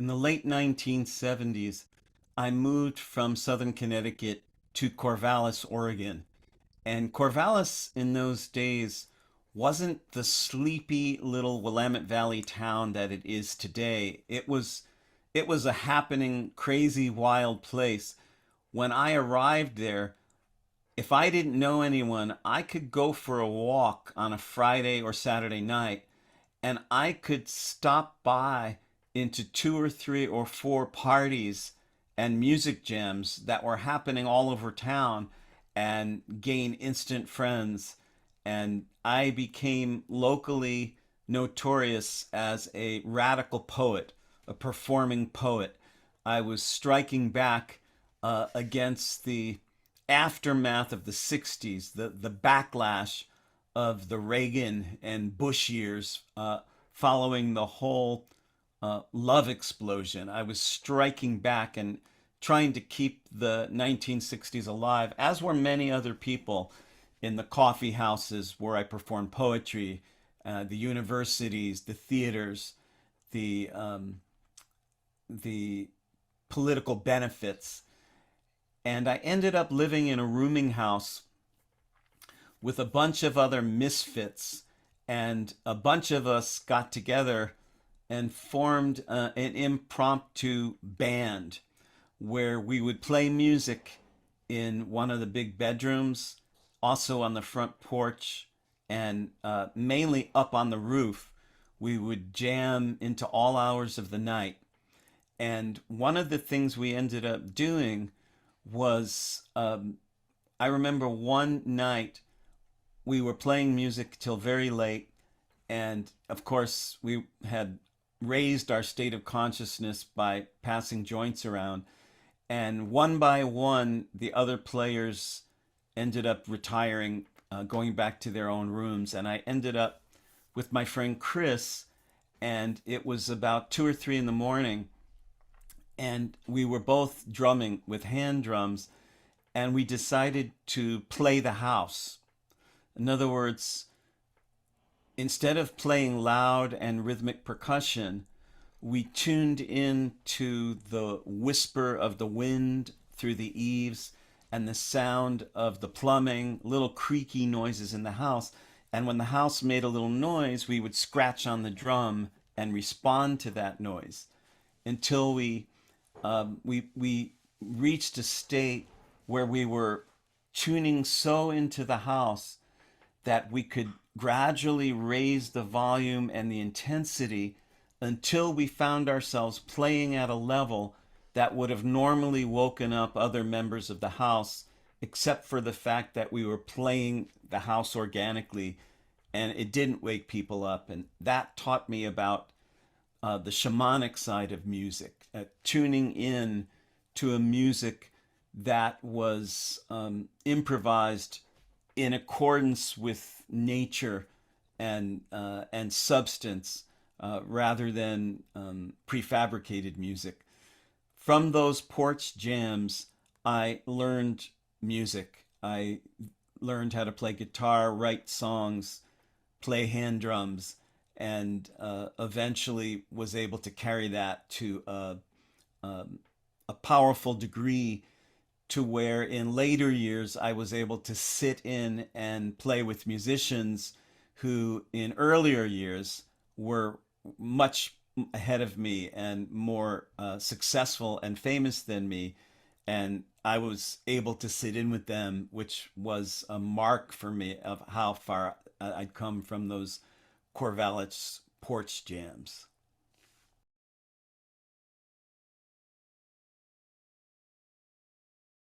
In the late 1970s, I moved from Southern Connecticut to Corvallis, Oregon. And Corvallis in those days wasn't the sleepy little Willamette Valley town that it is today. It was a happening, crazy, wild place. When I arrived there, if I didn't know anyone, I could go for a walk on a Friday or Saturday night and I could stop by into two or three or four parties and music jams that were happening all over town and gain instant friends. And I became locally notorious as a radical poet, a performing poet. I was striking back against the aftermath of the 60s, the backlash of the Reagan and Bush years following the whole love explosion. I was striking back and trying to keep the 1960s alive, as were many other people in the coffee houses where I performed poetry, the universities, the theaters, the political benefits. And I ended up living in a rooming house with a bunch of other misfits, and a bunch of us got together and formed an impromptu band where we would play music in one of the big bedrooms, also on the front porch, and mainly up on the roof. We would jam into all hours of the night. And one of the things we ended up doing was I remember one night we were playing music till very late. And of course, we had raised our state of consciousness by passing joints around. And one by one, the other players ended up retiring, going back to their own rooms. And I ended up with my friend Chris, and it was about 2 or 3 in the morning. And we were both drumming with hand drums, and we decided to play the house. In other words, instead of playing loud and rhythmic percussion, we tuned in to the whisper of the wind through the eaves and the sound of the plumbing, little creaky noises in the house. And when the house made a little noise, we would scratch on the drum and respond to that noise until we reached a state where we were tuning so into the house that we could gradually raise the volume and the intensity until we found ourselves playing at a level that would have normally woken up other members of the house, except for the fact that we were playing the house organically and it didn't wake people up. And that taught me about the shamanic side of music, tuning in to a music that was improvised in accordance with nature and substance, rather than prefabricated music. From those porch jams, I learned music. I learned how to play guitar, write songs, play hand drums, and eventually was able to carry that to a powerful degree, to where in later years I was able to sit in and play with musicians who in earlier years were much ahead of me and more successful and famous than me. And I was able to sit in with them, which was a mark for me of how far I'd come from those Corvallis porch jams.